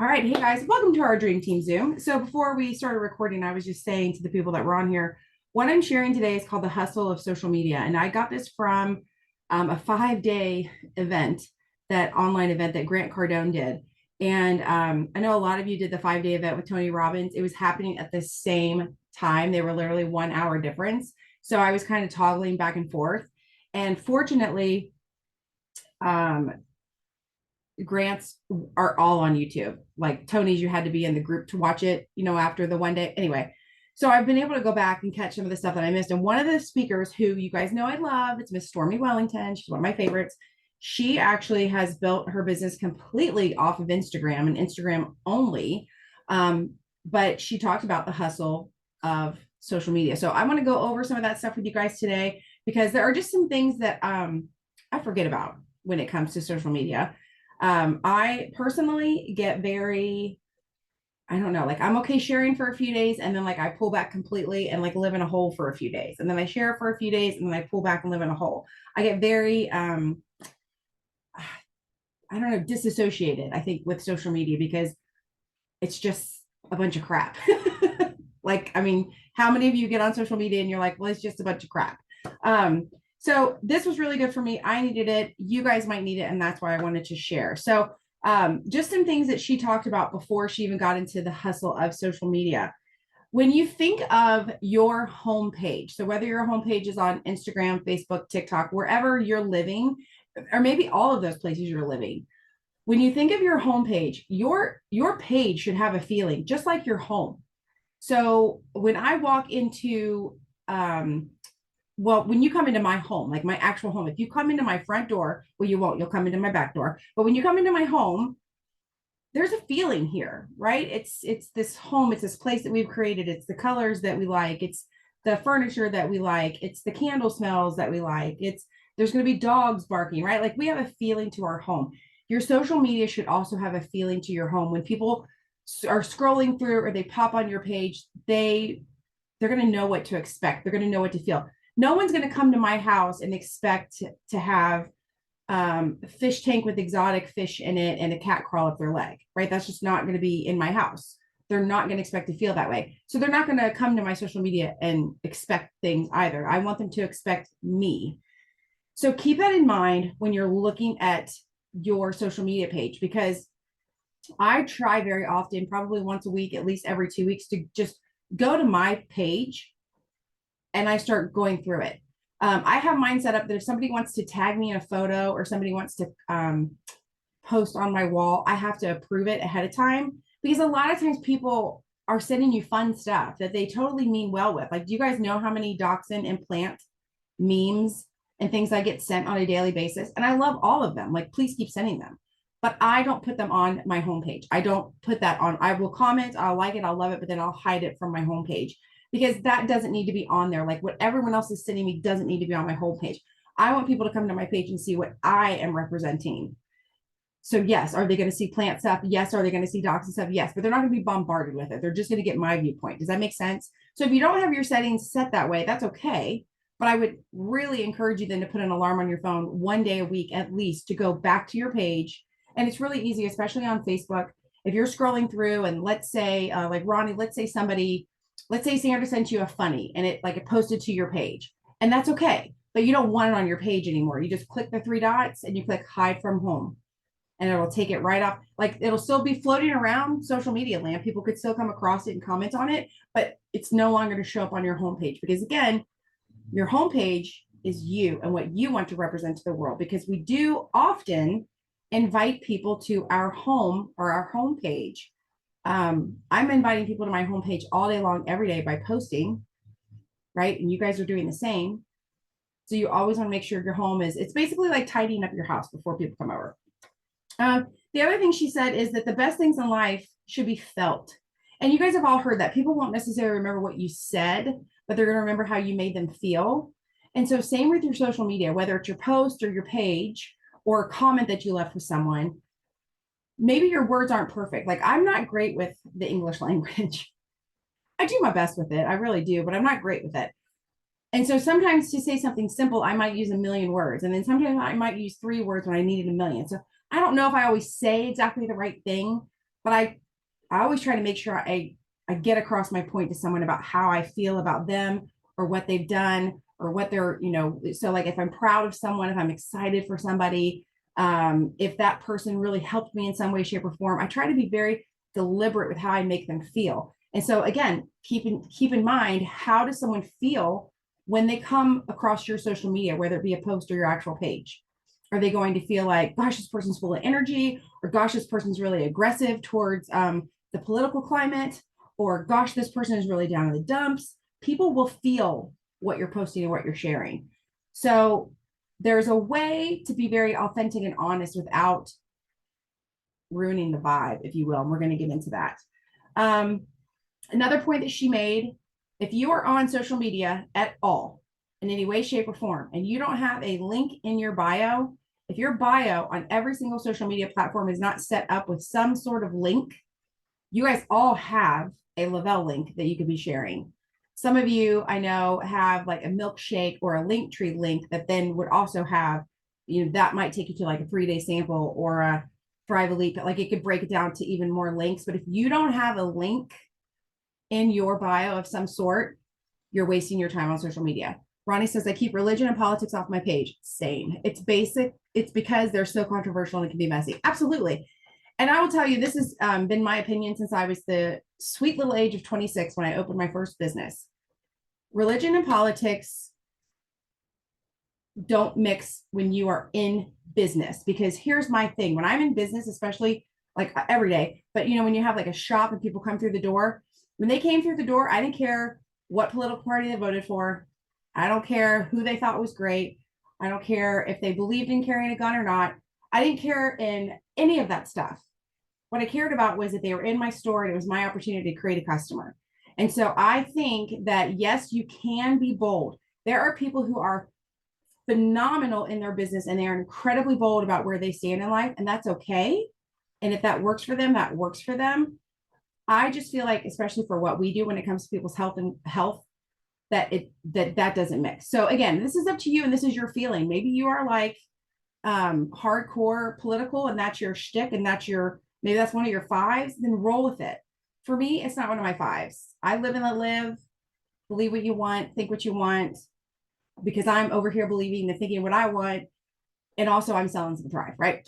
All right. Hey guys, welcome to our Dream Team Zoom. So before we started recording, I was just saying to the people that were on here, what I'm sharing today is called the hustle of social media. And I got this from a 5 day event, that online event that Grant Cardone did. And I know a lot of you did the 5 day event with Tony Robbins. It was happening at the same time. They were literally 1 hour difference. So I was kind of toggling back and forth. And fortunately, um, grants are all on YouTube. Like Tony's, you had to be in the group to watch it, after the 1 day. Anyway, so I've been able to go back and catch some of the stuff that I missed. And one of the speakers who you guys know I love, it's Miss Stormy Wellington. She's one of my favorites. She actually has built her business completely off of Instagram and Instagram only. But she talked about the hustle of social media. So I want to go over some of that stuff with you guys today, because there are just some things that I forget about when it comes to social media. I personally get very, I don't know, like I'm okay sharing for a few days and then like I pull back completely and like live in a hole for a few days. And then I share for a few days and then I pull back and live in a hole. I get very, I don't know, disassociated, I think, with social media, because it's just a bunch of crap. Like, I mean, how many of you get on social media and you're like, well, it's just a bunch of crap? So this was really good for me. I needed it. You guys might need it. And that's why I wanted to share. So just some things that she talked about before she even got into the hustle of social media. When you think of your homepage, so whether your homepage is on Instagram, Facebook, TikTok, wherever you're living, or maybe all of those places you're living, when you think of your homepage, your page should have a feeling just like your home. So when I walk into well, when you come into my home, like my actual home, if you come into my front door, well, you won't, you'll come into my back door. But when you come into my home, there's a feeling here, right? It's this home, it's this place that we've created. It's the colors that we like, it's the furniture that we like, it's the candle smells that we like. It's there's going to be dogs barking, right? Like we have a feeling to our home. Your social media should also have a feeling to your home. When people are scrolling through or they pop on your page, they're going to know what to expect. They're going to know what to feel. No one's going to come to my house and expect to have fish tank with exotic fish in it and a cat crawl up their leg, right? That's just not going to be in my house. They're not going to expect to feel that way. So they're not going to come to my social media and expect things either. I want them to expect me. So keep that in mind when you're looking at your social media page, because I try very often, probably once a week, at least every 2 weeks, to just go to my page and I start going through it. I have mine set up that if somebody wants to tag me in a photo or somebody wants to post on my wall, I have to approve it ahead of time, because a lot of times people are sending you fun stuff that they totally mean well with. Like, do you guys know how many dachshund and plant memes and things I get sent on a daily basis? And I love all of them. Like, please keep sending them. But I don't put them on my homepage. I don't put that on. I will comment, I'll like it, I'll love it, but then I'll hide it from my homepage, because that doesn't need to be on there. Like what everyone else is sending me doesn't need to be on my homepage. I want people to come to my page and see what I am representing. So yes, are they going to see plant stuff? Yes. Are they going to see docs and stuff? Yes, but they're not going to be bombarded with it. They're just going to get my viewpoint. Does that make sense? So if you don't have your settings set that way, that's okay. But I would really encourage you then to put an alarm on your phone 1 day a week at least to go back to your page. And it's really easy, especially on Facebook. If you're scrolling through and let's say, like Ronnie, let's say Sandra sent you a funny and it posted to your page, and that's okay. But you don't want it on your page anymore. You just click the three dots and you click hide from home, and it'll take it right off. Like it'll still be floating around social media land. People could still come across it and comment on it, but it's no longer to show up on your homepage, because again, your homepage is you and what you want to represent to the world. Because we do often invite people to our home or our homepage. I'm inviting people to my homepage all day long, every day by posting, right? And you guys are doing the same. So you always want to make sure your home it's basically like tidying up your house before people come over. The other thing she said is that the best things in life should be felt. And you guys have all heard that. People won't necessarily remember what you said, but they're going to remember how you made them feel. And so same with your social media, whether it's your post or your page or a comment that you left with someone. Maybe your words aren't perfect. Like I'm not great with the English language. I do my best with it. I really do, but I'm not great with it. And so sometimes to say something simple, I might use a million words. And then sometimes I might use 3 words when I needed a million. So I don't know if I always say exactly the right thing, but I always try to make sure I get across my point to someone about how I feel about them or what they've done or what they're, so like if I'm proud of someone, if I'm excited for somebody, if that person really helped me in some way, shape, or form, I try to be very deliberate with how I make them feel. And so again, keep in mind, how does someone feel when they come across your social media, whether it be a post or your actual page? Are they going to feel like, gosh, this person's full of energy, or gosh, this person's really aggressive towards the political climate, or gosh, this person is really down in the dumps? People will feel what you're posting and what you're sharing. So there's a way to be very authentic and honest without ruining the vibe, if you will. And we're going to get into that. Another point that she made, if you are on social media at all in any way, shape, or form, and you don't have a link in your bio, if your bio on every single social media platform is not set up with some sort of link, you guys all have a Lavelle link that you could be sharing. Some of you I know have like a milkshake or a Linktree link that then would also have, that might take you to like a 3-day sample or a Thrive Elite, but like it could break it down to even more links. But if you don't have a link in your bio of some sort, you're wasting your time on social media. Ronnie says, I keep religion and politics off my page. Same. It's basic. It's because they're so controversial and it can be messy. Absolutely. And I will tell you, this has been my opinion since I was the sweet little age of 26 when I opened my first business. Religion and politics don't mix when you are in business, because here's my thing. When I'm in business, especially like every day, but when you have like a shop and people come through the door, when they came through the door, I didn't care what political party they voted for. I don't care who they thought was great. I don't care if they believed in carrying a gun or not. I didn't care in any of that stuff. What I cared about was that they were in my store and it was my opportunity to create a customer. And so I think that, yes, you can be bold. There are people who are phenomenal in their business and they are incredibly bold about where they stand in life, and that's okay. And if that works for them, that works for them. I just feel like, especially for what we do when it comes to people's health, that doesn't mix. So again, this is up to you and this is your feeling. Maybe you are like hardcore political and that's your shtick and maybe that's one of your fives, then roll with it. For me, it's not one of my fives. I live and let live, believe what you want, think what you want, because I'm over here believing and thinking what I want. And also I'm selling some Thrive, right?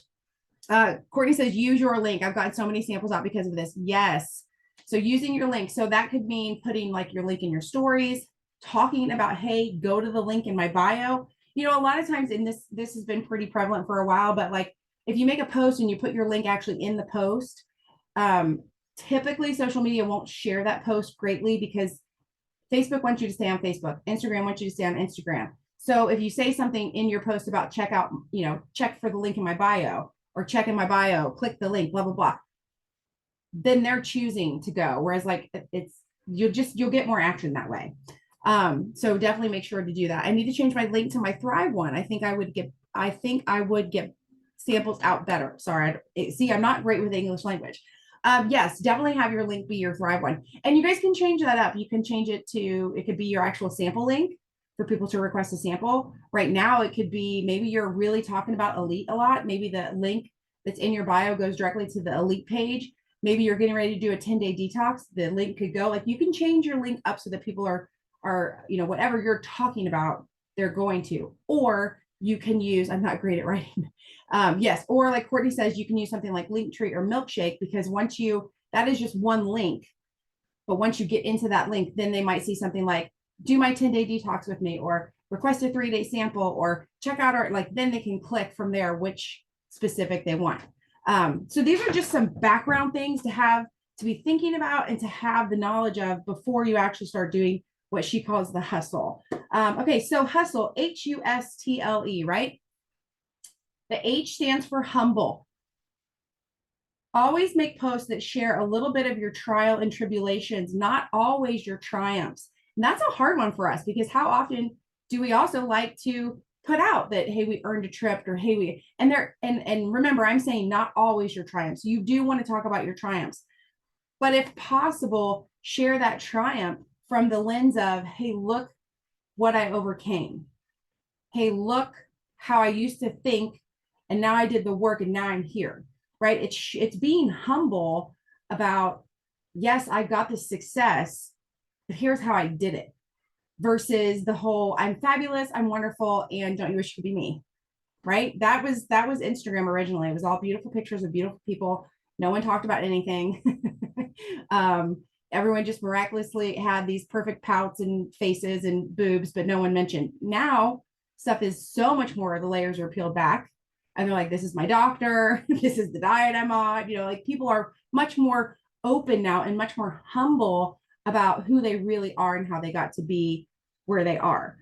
Courtney says, use your link. I've gotten so many samples out because of this. Yes. So using your link. So that could mean putting like your link in your stories, talking about, hey, go to the link in my bio. A lot of times, and this has been pretty prevalent for a while, but like if you make a post and you put your link actually in the post, typically social media won't share that post greatly because Facebook wants you to stay on Facebook. Instagram wants you to stay on Instagram. So if you say something in your post about check for the link in my bio, or check in my bio, click the link, blah, blah, blah, then they're choosing to go. Whereas like you'll get more action that way. So definitely make sure to do that. I need to change my link to my Thrive one. I think I would get samples out better. Sorry. I'm not great with the English language. Yes, definitely have your link be your Thrive one. And you guys can change that up. You can change it could be your actual sample link for people to request a sample. Right now, it could be maybe you're really talking about Elite a lot. Maybe the link that's in your bio goes directly to the Elite page. Maybe you're getting ready to do a 10-day detox. The link could go, like, you can change your link up so that people are whatever you're talking about, they're going to. Or you can use, I'm not great at writing. Yes. Or like Courtney says, you can use something like Linktree or Milkshake, because that is just one link. But once you get into that link, then they might see something like, do my 10-day detox with me, or request a 3-day sample, or check out then they can click from there which specific they want. So these are just some background things to be thinking about and to have the knowledge of before you actually start doing what she calls the hustle. Okay, so hustle, HUSTLE, right? The H stands for humble. Always make posts that share a little bit of your trial and tribulations, not always your triumphs. And that's a hard one for us, because how often do we also like to put out that, hey, we earned a trip, or hey, and remember, I'm saying not always your triumphs. You do want to talk about your triumphs, but if possible, share that triumph from the lens of, hey, look what I overcame. Hey, look how I used to think, and now I did the work, and now I'm here, right? It's being humble about, yes, I got this success, but here's how I did it, versus the whole I'm fabulous, I'm wonderful, and don't you wish you could be me? Right? That was Instagram originally. It was all beautiful pictures of beautiful people. No one talked about anything. Everyone just miraculously had these perfect pouts and faces and boobs, but no one mentioned. Now stuff is so much more, the layers are peeled back. And they're like, this is my doctor, this is the diet I'm on. Like people are much more open now and much more humble about who they really are and how they got to be where they are.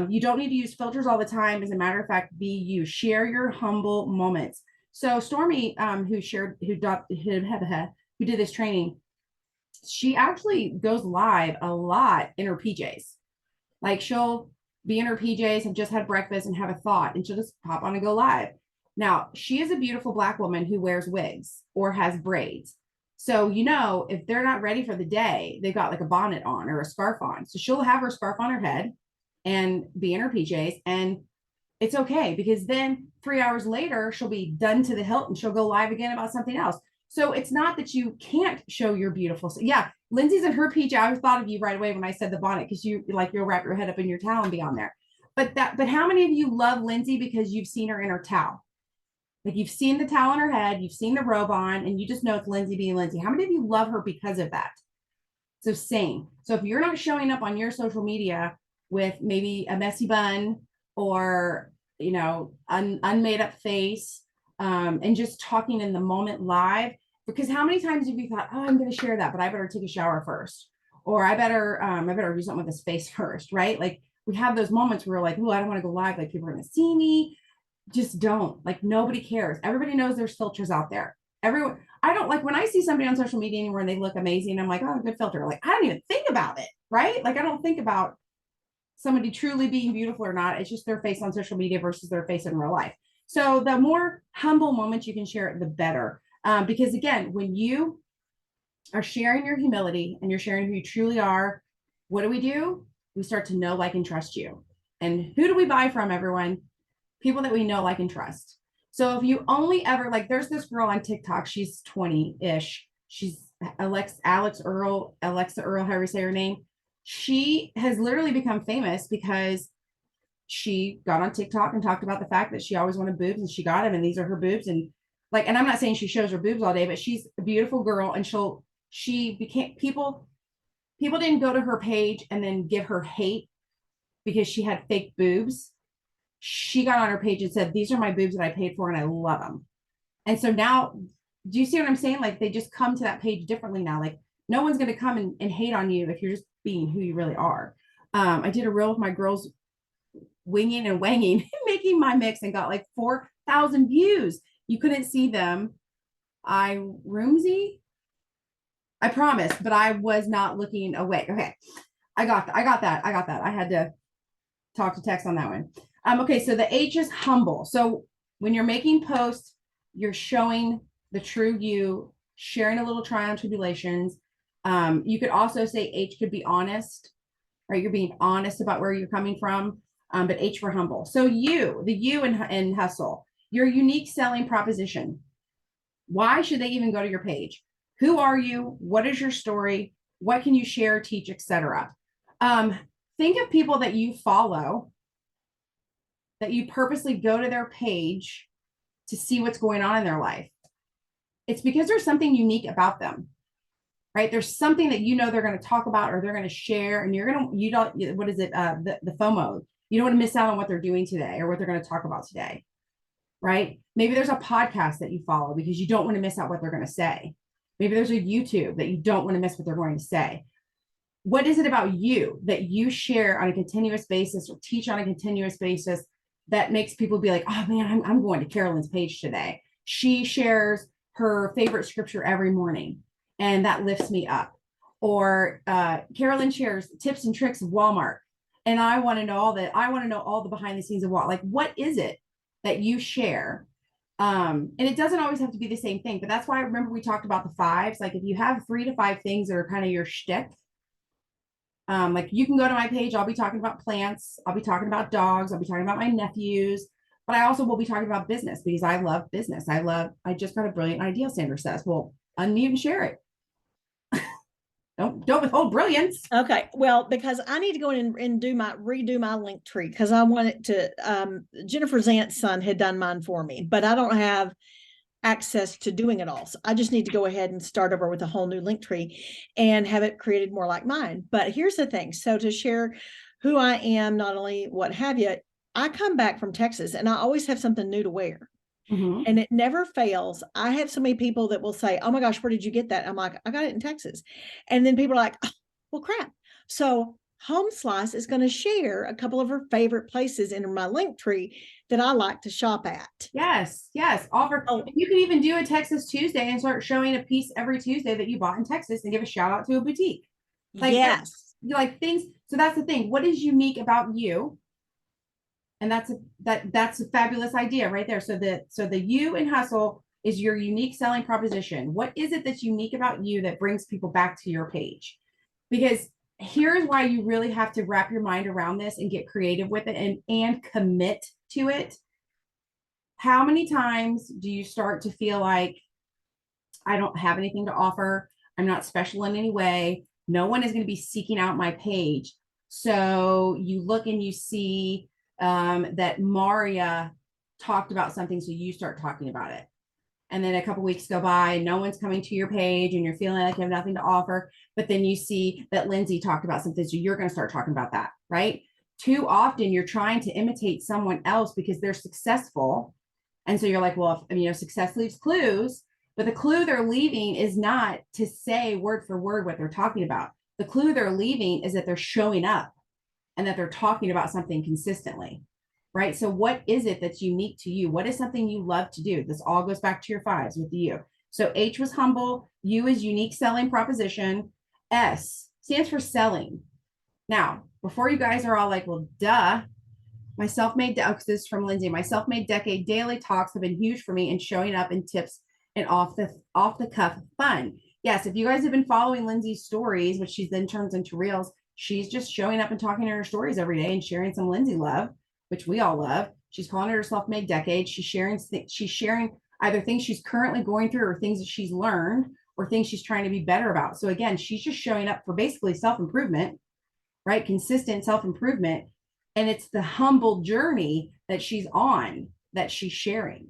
You don't need to use filters all the time. As a matter of fact, be you. Share your humble moments. So Stormy, who did this training, she actually goes live a lot in her PJs. Like she'll be in her PJs, have just had breakfast and have a thought, and she'll just pop on and go live. Now, she is a beautiful Black woman who wears wigs or has braids. So, if they're not ready for the day, they've got like a bonnet on or a scarf on. So she'll have her scarf on her head and be in her PJs, and it's okay, because then 3 hours later, she'll be done to the hilt and she'll go live again about something else. So it's not that you can't show your beautiful. Yeah, Lindsay's in her PJ. I thought of you right away when I said the bonnet, because you'll wrap your head up in your towel and be on there. But how many of you love Lindsay because you've seen her in her towel? Like you've seen the towel on her head, you've seen the robe on, and you just know it's Lindsay being Lindsay. How many of you love her because of that? So same. So if you're not showing up on your social media with maybe a messy bun or unmade up face, and just talking in the moment live, because how many times have you thought, oh, I'm going to share that, but I better take a shower first, or I better do something with this face first, right? Like we have those moments where we're like, oh, I don't want to go live, like people are going to see me. Just don't. Like nobody cares. Everybody knows there's filters out there. Everyone, I don't like when I see somebody on social media anywhere and they look amazing, I'm like, oh, good filter. Like I don't even think about it, right? Like I don't think about somebody truly being beautiful or not. It's just their face on social media versus their face in real life. So the more humble moments you can share, the better. Because again, when you are sharing your humility and you're sharing who you truly are, what do? We start to know, like, and trust you. And who do we buy from, everyone? People that we know, like, and trust. So if you only ever, like, there's this girl on TikTok, she's 20-ish. She's Alexa Earl, however you say her name. She has literally become famous because she got on TikTok and talked about the fact that she always wanted boobs and she got them, and these are her boobs. And like, and I'm not saying she shows her boobs all day, but she's a beautiful girl, and she became, people didn't go to her page and then give her hate because she had fake boobs. She got on her page and said, these are my boobs that I paid for and I love them. And so now, do you see what I'm saying? Like they just come to that page differently now. Like no one's going to come and hate on you if you're just being who you really are. I did a reel with my girls winging and wanging, making my mix, and got like 4,000 views. You couldn't see them. I promise, but I was not looking away. Okay. I got that. I had to talk to Tex on that one. Okay. So the H is humble. So when you're making posts, you're showing the true you, sharing a little trial and tribulations. You could also say H could be honest, right? You're being honest about where you're coming from. But H for humble. So the you in hustle, your unique selling proposition. Why should they even go to your page? Who are you? What is your story? What can you share, teach, etc.? Think of people that you follow, that you purposely go to their page to see what's going on in their life. It's because there's something unique about them, right? There's something that they're going to talk about or they're going to share, and what is it? The FOMO. You don't want to miss out on what they're doing today or what they're going to talk about today, right? Maybe there's a podcast that you follow because you don't want to miss out what they're going to say. Maybe there's a YouTube that you don't want to miss what they're going to say. What is it about you that you share on a continuous basis or teach on a continuous basis that makes people be like, oh man, I'm going to Carolyn's page today. She shares her favorite scripture every morning and that lifts me up. Or Carolyn shares tips and tricks of Walmart. And I want to know all the behind the scenes of what, like, what is it that you share? And it doesn't always have to be the same thing, but that's why I remember we talked about the fives. Like if you have 3 to 5 things that are kind of your shtick, like you can go to my page. I'll be talking about plants. I'll be talking about dogs. I'll be talking about my nephews, but I also will be talking about business because I love business. I just got a brilliant idea, Sandra says. Well, unmute and share it. Don't withhold brilliance. Okay, well, because I need to go in and redo my link tree because I want it to. Jennifer Zant's son had done mine for me, but I don't have access to doing it all. So I just need to go ahead and start over with a whole new link tree and have it created more like mine. But here's the thing. So to share who I am, not only what have you, I come back from Texas and I always have something new to wear. Mm-hmm. And it never fails. I have so many people that will say, "Oh my gosh, where did you get that?" I'm like, "I got it in Texas." And then people are like, "Oh, well, crap." So Home Slice is going to share a couple of her favorite places in my link tree that I like to shop at. Yes, yes. Offer. Oh, You can even do a Texas Tuesday and start showing a piece every Tuesday that you bought in Texas and give a shout out to a boutique. Like, yes. like things. So that's the thing. What is unique about you? And that's a fabulous idea right there. So the you and hustle is your unique selling proposition. What is it that's unique about you that brings people back to your page? Because here's why you really have to wrap your mind around this and get creative with it and commit to it. How many times do you start to feel like I don't have anything to offer? I'm not special in any way. No one is going to be seeking out my page. So you look and you see that Maria talked about something, so you start talking about it. And then a couple weeks go by, and no one's coming to your page, and you're feeling like you have nothing to offer. But then you see that Lindsay talked about something, so you're going to start talking about that, right? Too often, you're trying to imitate someone else because they're successful, and so you're like, well, if, success leaves clues. But the clue they're leaving is not to say word for word what they're talking about. The clue they're leaving is that they're showing up and that they're talking about something consistently, right? So what is it that's unique to you? What is something you love to do? This all goes back to your fives with you. So H was humble. U is unique selling proposition. S stands for selling. Now, before you guys are all like, well, duh, my self-made, this is from Lindsay, my self-made decade daily talks have been huge for me in showing up in tips and off the cuff fun. Yes, if you guys have been following Lindsay's stories, which she then turns into reels, she's just showing up and talking to her stories every day and sharing some Lindsay love, which we all love. She's calling it her self-made decade. She's sharing either things she's currently going through or things that she's learned or things she's trying to be better about. So again, she's just showing up for basically self-improvement, right? Consistent self-improvement. And it's the humble journey that she's on that she's sharing.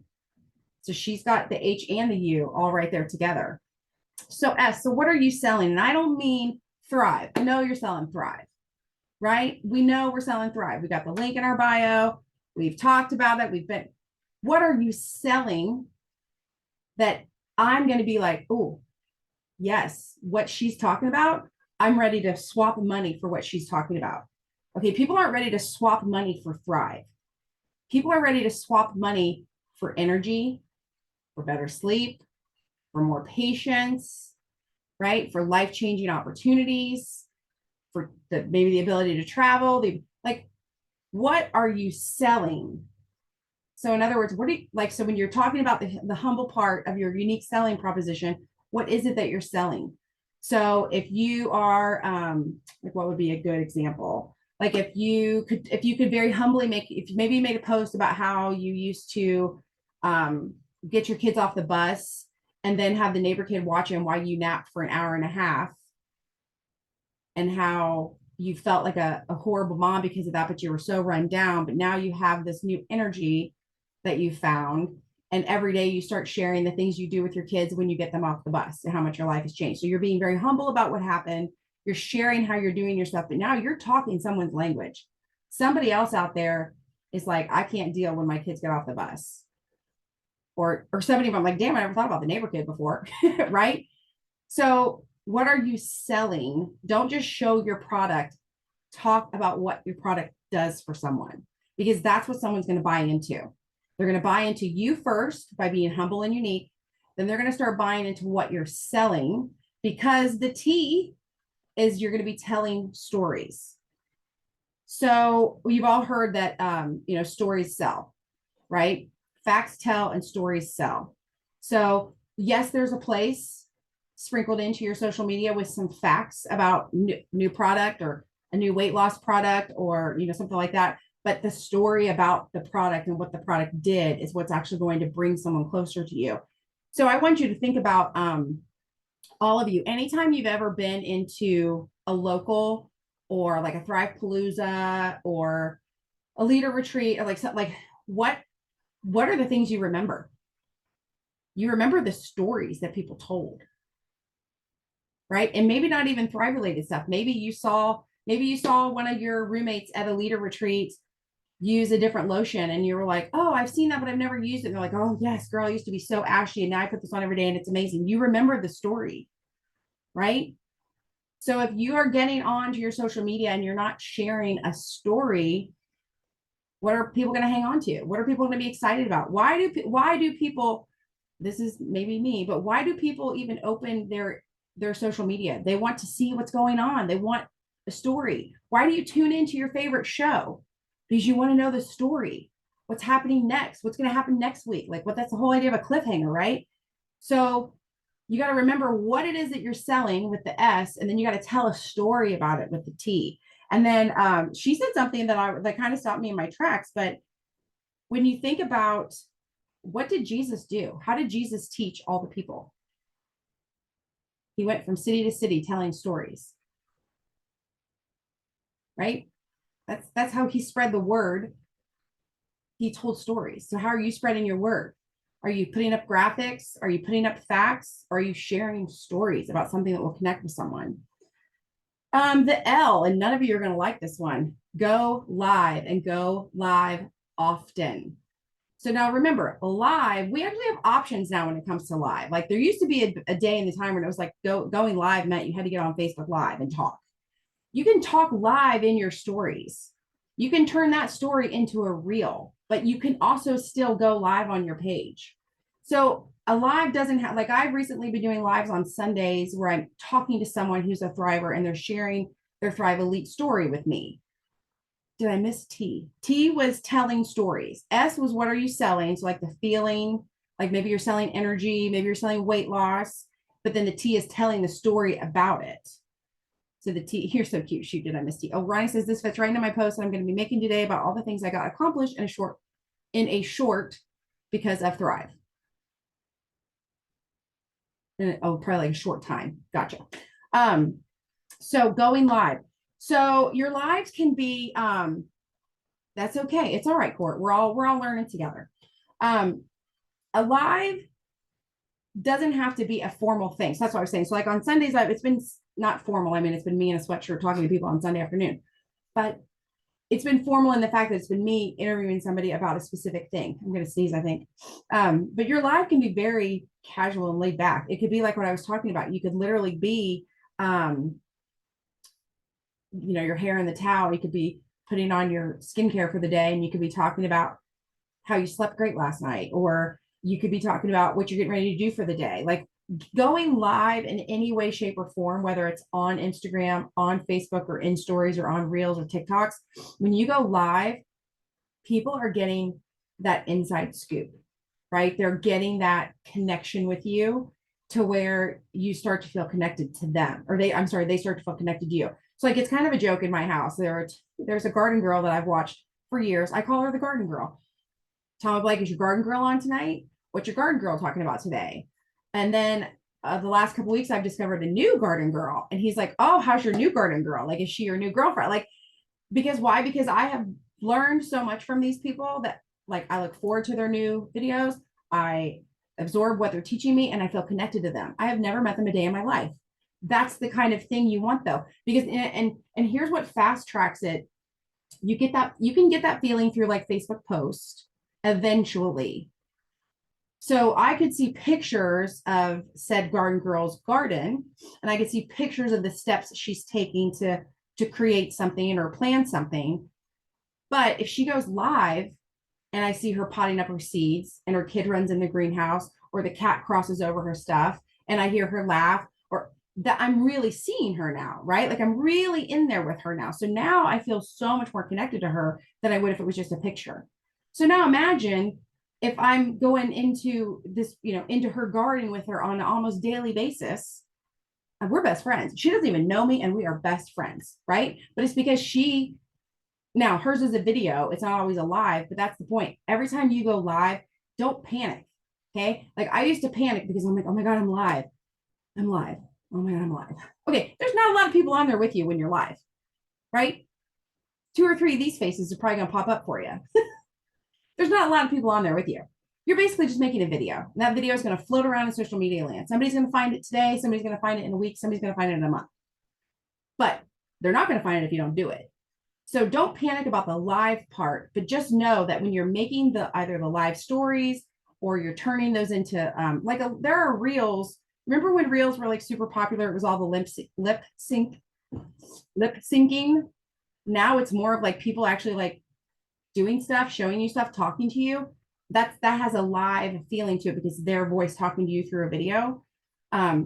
So she's got the H and the U all right there together. So S, so what are you selling? And I don't mean Thrive. I know you're selling Thrive, right? We know we're selling Thrive. We got the link in our bio. We've talked about it. What are you selling that I'm going to be like, oh, yes, what she's talking about, I'm ready to swap money for what she's talking about. Okay, people aren't ready to swap money for Thrive. People are ready to swap money for energy, for better sleep, for more patience, right? For life-changing opportunities, for maybe the ability to travel. What are you selling? So in other words, what do you like? So when you're talking about the humble part of your unique selling proposition, what is it that you're selling? So if you are like, what would be a good example? Like if you could very humbly if maybe you made a post about how you used to get your kids off the bus and then have the neighbor kid watching while you napped for an hour and a half, and how you felt like a horrible mom because of that, but you were so run down. But now you have this new energy that you found. And every day you start sharing the things you do with your kids when you get them off the bus and how much your life has changed. So you're being very humble about what happened. You're sharing how you're doing your stuff, but now you're talking someone's language. Somebody else out there is like, I can't deal when my kids get off the bus. Or somebody, I'm like, damn, I never thought about the neighbor kid before, right? So what are you selling? Don't just show your product. Talk about what your product does for someone, because that's what someone's going to buy into. They're going to buy into you first by being humble and unique. Then they're going to start buying into what you're selling, because the T is you're going to be telling stories. So you've all heard that, stories sell, right? Facts tell and stories sell. So yes, there's a place sprinkled into your social media with some facts about new product or a new weight loss product or something like that, but the story about the product and what the product did is what's actually going to bring someone closer to you. So I want you to think about all of you, anytime you've ever been into a local or like a Thrive Palooza or a leader retreat or like something, like what are the things you remember? You remember the stories that people told, right? And maybe not even Thrive related stuff. Maybe you saw one of your roommates at a leader retreat use a different lotion and you were like, oh, I've seen that, but I've never used it. And they're like, oh yes, girl, I used to be so ashy and now I put this on every day and it's amazing. You remember the story, right? So if you are getting onto your social media and you're not sharing a story, what are people going to hang on to? What are people going to be excited about? Why do people, this is maybe me, but why do people even open their social media? They want to see what's going on. They want a story. Why do you tune into your favorite show? Because you want to know the story. What's happening next? What's going to happen next week? Like that's the whole idea of a cliffhanger, right? So you got to remember what it is that you're selling with the S, and then you got to tell a story about it with the T. And then she said something that kind of stopped me in my tracks. But when you think about what did Jesus do? How did Jesus teach all the people? He went from city to city telling stories, right? That's how he spread the word. He told stories. So how are you spreading your word? Are you putting up graphics? Are you putting up facts? Or are you sharing stories about something that will connect with someone? The L, and none of you are going to like this one. Go live and go live often. So now remember, live, we actually have options now when it comes to live. Like there used to be a day in the time when it was like going live meant you had to get on Facebook Live and talk. You can talk live in your stories. You can turn that story into a reel, but you can also still go live on your page. So a live doesn't have, like I've recently been doing lives on Sundays where I'm talking to someone who's a Thriver and they're sharing their Thrive Elite story with me. Did I miss T? T was telling stories. S was what are you selling? So like the feeling, like maybe you're selling energy, maybe you're selling weight loss, but then the T is telling the story about it. So the T, here's so cute. Shoot, did I miss T? Oh, Ronnie says this fits right into my post that I'm going to be making today about all the things I got accomplished in a short because of Thrive. Probably like a short time. Gotcha. So going live. So your lives can be that's okay. It's all right, Court. We're all learning together. A live doesn't have to be a formal thing. So that's what I was saying. So like on Sundays, it's been not formal. I mean, it's been me in a sweatshirt talking to people on Sunday afternoon, but it's been formal in the fact that it's been me interviewing somebody about a specific thing. I'm going to sneeze, I think. But your live can be very casual and laid back. It could be like what I was talking about. You could literally be, your hair in the towel. You could be putting on your skincare for the day, and you could be talking about how you slept great last night, or you could be talking about what you're getting ready to do for the day. Like going live in any way, shape, or form, whether it's on Instagram, on Facebook, or in stories, or on Reels or TikToks, when you go live, people are getting that inside scoop, right? They're getting that connection with you to where you start to feel connected to them, or they start to feel connected to you. So like it's kind of a joke in my house. There's a garden girl that I've watched for years. I call her the garden girl. Tom Blake, is your garden girl on tonight? What's your garden girl talking about today? And then the last couple weeks, I've discovered a new garden girl. And he's like, oh, how's your new garden girl? Like, is she your new girlfriend? Like, because why? Because I have learned so much from these people that like I look forward to their new videos. I absorb what they're teaching me and I feel connected to them. I have never met them a day in my life. That's the kind of thing you want though, because and here's what fast tracks it. You can get that feeling through like Facebook post eventually. So I could see pictures of said garden girl's garden, and I could see pictures of the steps she's taking to create something or plan something. But if she goes live and I see her potting up her seeds and her kid runs in the greenhouse or the cat crosses over her stuff and I hear her laugh, or that I'm really seeing her now, right? Like I'm really in there with her now. So now I feel so much more connected to her than I would if it was just a picture. So now imagine if I'm going into this, into her garden with her on an almost daily basis. We're best friends. She doesn't even know me and we are best friends, right? But it's because now hers is a video. It's not always a live, but that's the point. Every time you go live, don't panic. Okay. Like I used to panic because I'm like, oh my God, I'm live. I'm live. Oh my God, I'm live. Okay, there's not a lot of people on there with you when you're live, right? 2 or 3 of these faces are probably going to pop up for you. There's not a lot of people on there with you. You're basically just making a video. And that video is going to float around in social media land. Somebody's going to find it today. Somebody's going to find it in a week. Somebody's going to find it in a month. But they're not going to find it if you don't do it. So don't panic about the live part, but just know that when you're making either the live stories or you're turning those into there are reels. Remember when reels were like super popular? It was all the lip syncing. Now it's more of like people actually like doing stuff, showing you stuff, talking to you. That has a live feeling to it because their voice talking to you through a video.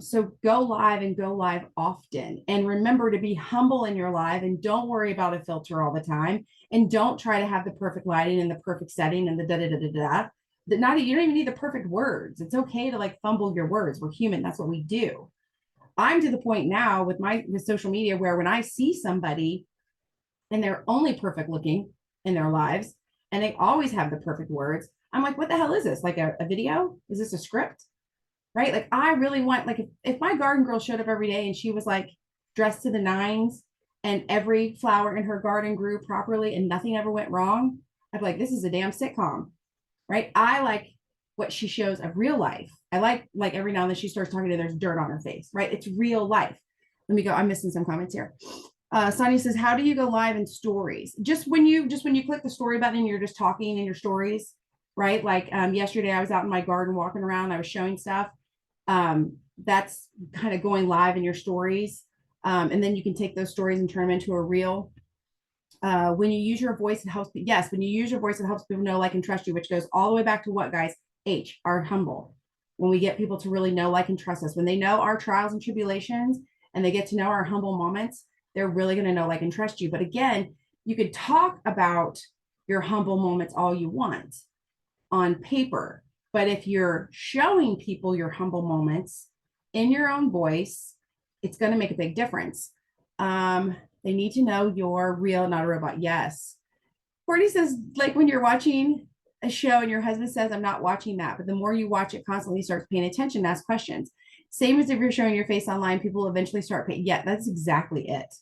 So go live and go live often. And remember to be humble in your live and don't worry about a filter all the time. And don't try to have the perfect lighting and the perfect setting and the da da da da da. You don't even need the perfect words. It's okay to like fumble your words. We're human. That's what we do. I'm to the point now with social media where when I see somebody and they're only perfect looking in their lives and they always have the perfect words, I'm like, what the hell is this? Like a video? Is this a script? Right? Like I really want, like if my garden girl showed up every day and she was like dressed to the nines and every flower in her garden grew properly and nothing ever went wrong, I'd be like, this is a damn sitcom. Right? I like what she shows of real life. I like every now and then she starts talking to there's dirt on her face, right? It's real life. Let me go. I'm missing some comments here. Sonia says, how do you go live in stories? Just when you click the story button and you're just talking in your stories, right? Like yesterday I was out in my garden walking around, I was showing stuff. That's kind of going live in your stories. And then you can take those stories and turn them into a reel. When you use your voice, it helps. Yes, when you use your voice, it helps people know, like, and trust you, which goes all the way back to what, guys? H, our humble. When we get people to really know, like, and trust us, when they know our trials and tribulations and they get to know our humble moments, they're really going to know, like, and trust you. But again, you could talk about your humble moments all you want on paper. But if you're showing people your humble moments in your own voice, it's going to make a big difference. They need to know you're real, not a robot. Yes. Courtney says, like when you're watching a show and your husband says, I'm not watching that. But the more you watch it constantly, starts paying attention, ask questions. Same as if you're showing your face online, people eventually start paying. Yeah, that's exactly it.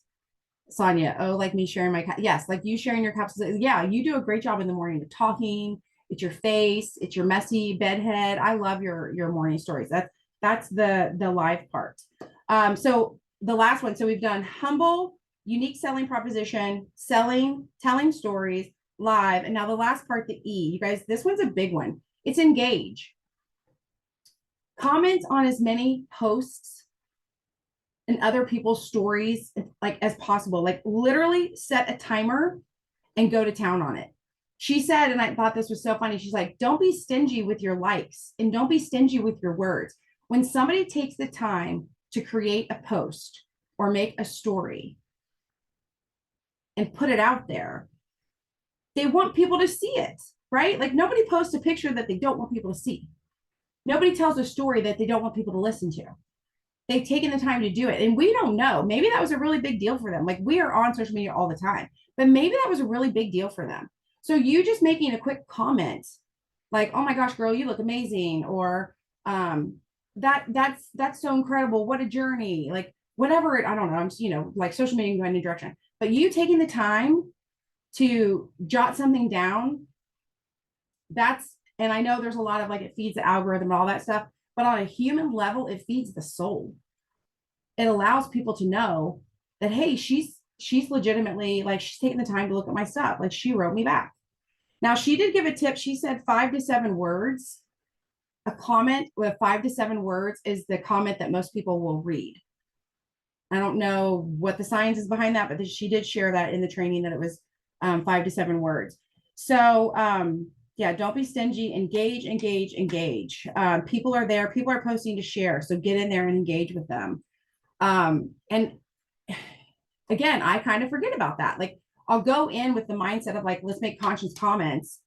Sonia, oh, like me sharing my, yes, like you sharing your capsules. Yeah, you do a great job in the morning of talking. It's your face, it's your messy bedhead. I love your morning stories. That's the live part. So the last one. So we've done humble, unique selling proposition, selling, telling stories, live. And now the last part, the E. You guys, this one's a big one. It's engage. Comment on as many posts and other people's stories like as possible. Like literally set a timer and go to town on it. She said, and I thought this was so funny, she's like, don't be stingy with your likes and don't be stingy with your words. When somebody takes the time to create a post or make a story and put it out there, they want people to see it, right? Like nobody posts a picture that they don't want people to see. Nobody tells a story that they don't want people to listen to. They've taken the time to do it. And we don't know. Maybe that was a really big deal for them. Like we are on social media all the time, but maybe that was a really big deal for them. So you just making a quick comment like, oh my gosh, girl, you look amazing. Or that's so incredible. What a journey. Like whatever I don't know. I'm just, like social media going in a direction, but you taking the time to jot something down, and I know there's a lot of like, it feeds the algorithm and all that stuff, but on a human level, it feeds the soul. It allows people to know that, hey, she's legitimately like, she's taking the time to look at my stuff. Like she wrote me back. Now she did give a tip. She said 5 to 7 words. A comment with 5 to 7 words is the comment that most people will read. I don't know what the science is behind that, but she did share that in the training that it was 5 to 7 words. So yeah, don't be stingy. Engage. People are there. People are posting to share. So get in there and engage with them. And again, I kind of forget about that. Like I'll go in with the mindset of like, let's make conscious comments.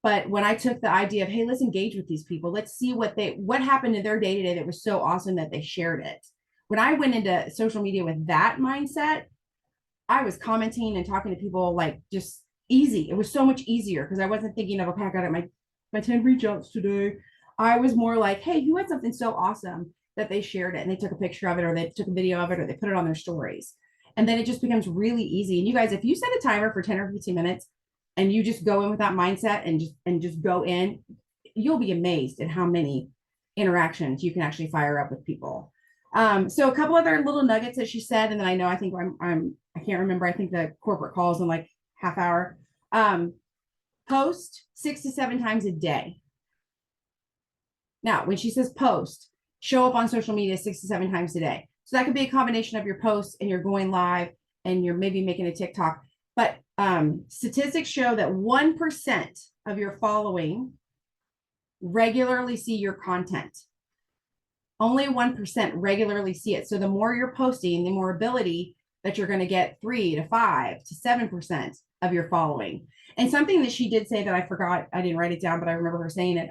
But when I took the idea of, hey, let's engage with these people, let's see what happened in their day to day that was so awesome that they shared it. When I went into social media with that mindset, I was commenting and talking to people like just easy. It was so much easier because I wasn't thinking of, okay, I got my 10 reach outs today. I was more like, hey, you had something so awesome that they shared it and they took a picture of it or they took a video of it or they put it on their stories. And then it just becomes really easy. And you guys, if you set a timer for 10 or 15 minutes and you just go in with that mindset and just go in, you'll be amazed at how many interactions you can actually fire up with people. So a couple other little nuggets that she said, and then I know I think I can't remember. I think the corporate calls in like half hour. Post 6 to 7 times a day. Now, when she says post, show up on social media 6 to 7 times a day. So that could be a combination of your posts and you're going live and you're maybe making a TikTok. But statistics show that 1% of your following regularly see your content. Only 1% regularly see it. So the more you're posting, the more ability that you're going to get 3 to 5 to 7% of your following. And something that she did say that I forgot, I didn't write it down, but I remember her saying it.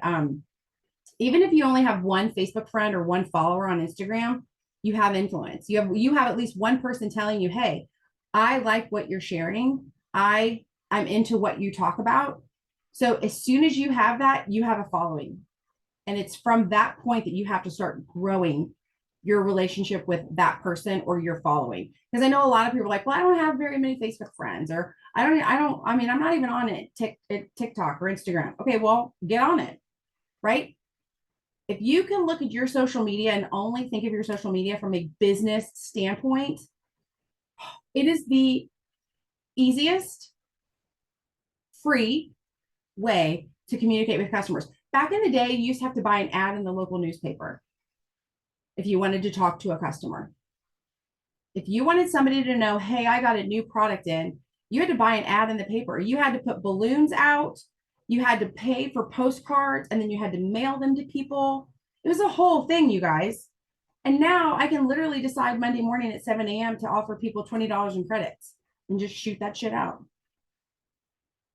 Even if you only have one Facebook friend or one follower on Instagram, you have influence. You have at least one person telling you, hey, I like what you're sharing. I'm into what you talk about. So as soon as you have that, you have a following. And it's from that point that you have to start growing your relationship with that person or your following. Because I know a lot of people are like, well, I don't have very many Facebook friends, or I mean, I'm not even on it, TikTok or Instagram. Okay, well, get on it, right? If you can look at your social media and only think of your social media from a business standpoint, it is the easiest free way to communicate with customers. Back in the day, you used to have to buy an ad in the local newspaper if you wanted to talk to a customer. If you wanted somebody to know, hey, I got a new product in, you had to buy an ad in the paper. You had to put balloons out. You had to pay for postcards, and then you had to mail them to people. It was a whole thing, you guys. And now I can literally decide Monday morning at 7 a.m. to offer people $20 in credits and just shoot that shit out.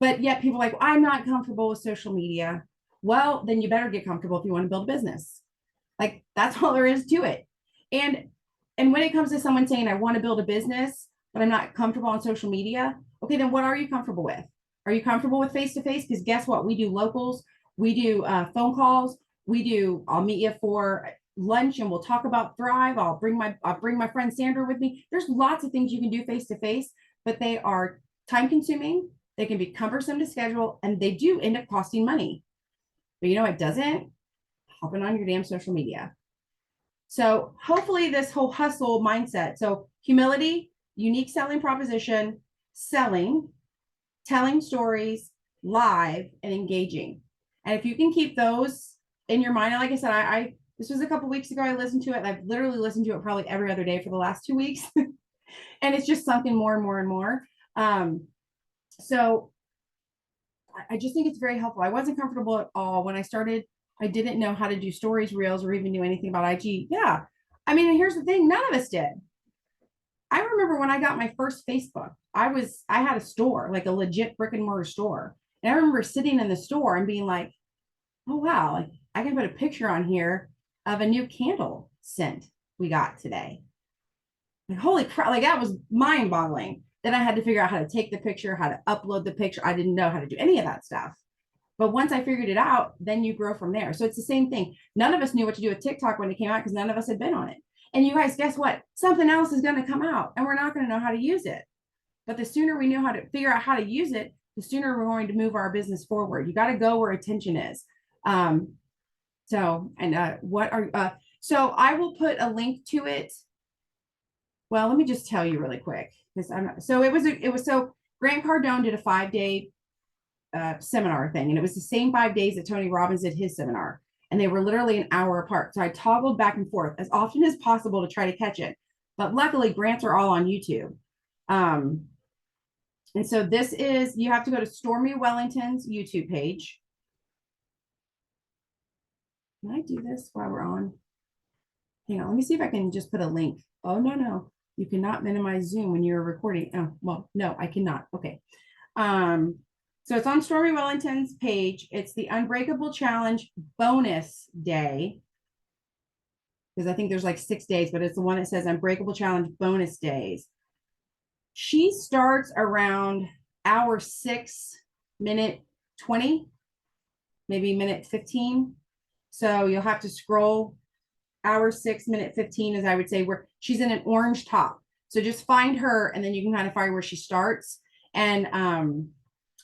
But yet people are like, I'm not comfortable with social media. Well, then you better get comfortable if you want to build a business. Like, that's all there is to it. And when it comes to someone saying, I want to build a business, but I'm not comfortable on social media, okay, then what are you comfortable with? Are you comfortable with face-to-face? Because guess what? We do locals, we do phone calls, I'll meet you for lunch and we'll talk about Thrive. I'll bring my friend Sandra with me. There's lots of things you can do face-to-face, but they are time consuming. They can be cumbersome to schedule, and they do end up costing money. But you know, it doesn't hopping on your damn social media. So hopefully this whole hustle mindset. So humility, unique selling proposition, selling, telling stories, live, and engaging. And if you can keep those in your mind, and like I said, I this was a couple weeks ago, I listened to it. I've literally listened to it probably every other day for the last 2 weeks. And it's just something more and more and more. So I just think it's very helpful. I wasn't comfortable at all when I started. I didn't know how to do stories, reels, or even do anything about IG. Yeah. I mean, here's the thing. None of us did. I remember when I got my first Facebook, I had a store, like a legit brick and mortar store. And I remember sitting in the store and being like, oh, wow, like I can put a picture on here of a new candle scent we got today. Like, holy crap, like that was mind boggling. Then I had to figure out how to take the picture, how to upload the picture. I didn't know how to do any of that stuff. But once I figured it out, then you grow from there. So it's the same thing. None of us knew what to do with TikTok when it came out because none of us had been on it. And you guys, guess what? Something else is going to come out and we're not going to know how to use it. But the sooner we know how to figure out how to use it, the sooner we're going to move our business forward. You got to go where attention is. So I will put a link to it. Well, let me just tell you really quick because so Grant Cardone did a 5-day seminar thing, and it was the same 5 days that Tony Robbins did his seminar, and they were literally an hour apart. So I toggled back and forth as often as possible to try to catch it. But luckily, grants are all on YouTube. And so you have to go to Stormy Wellington's YouTube page. Can I do this while we're on? Hang on, let me see if I can just put a link. Oh, no. You cannot minimize Zoom when you're recording. Oh, well, no, I cannot. Okay. So it's on Stormy Wellington's page. It's the Unbreakable Challenge bonus day. Because I think there's like 6 days, but it's the one that says Unbreakable Challenge bonus days. She starts around hour 6, minute 20, maybe minute 15. So you'll have to scroll hour 6 minute 15 is, I would say, where she's in an orange top. So just find her and then you can kind of find where she starts. And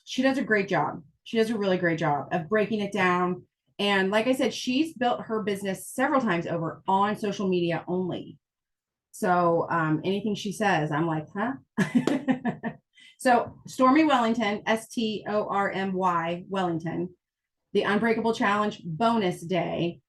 she does a great job. She does a really great job of breaking it down. And like I said, she's built her business several times over on social media only. So anything she says, I'm like, huh? So Stormy Wellington, STORMY Wellington, the Unbreakable Challenge bonus day,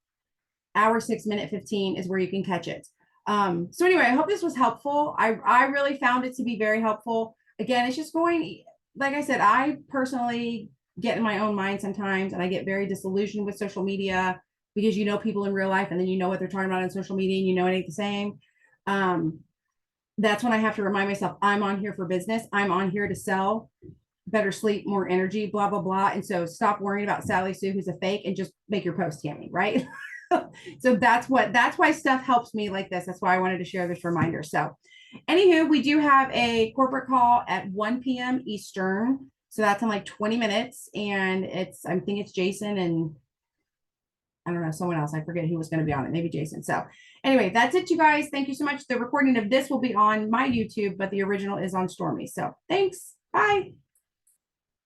hour 6 minute 15 is where you can catch it. So anyway, I hope this was helpful. I really found it to be very helpful. Again, it's just going, like I said, I personally get in my own mind sometimes and I get very disillusioned with social media because you know people in real life and then you know what they're talking about on social media and you know it ain't the same. That's when I have to remind myself I'm on here for business. I'm on here to sell better sleep, more energy, blah, blah, blah. And so stop worrying about Sally Sue, who's a fake, and just make your post, Tammy, right? So that's why stuff helps me like this. That's why I wanted to share this reminder. So anywho, we do have a corporate call at 1 p.m. Eastern. So that's in like 20 minutes. And I think it's Jason and I don't know, someone else. I forget who was going to be on it. Maybe Jason. So anyway, that's it, you guys. Thank you so much. The recording of this will be on my YouTube, but the original is on Stormy. So thanks. Bye.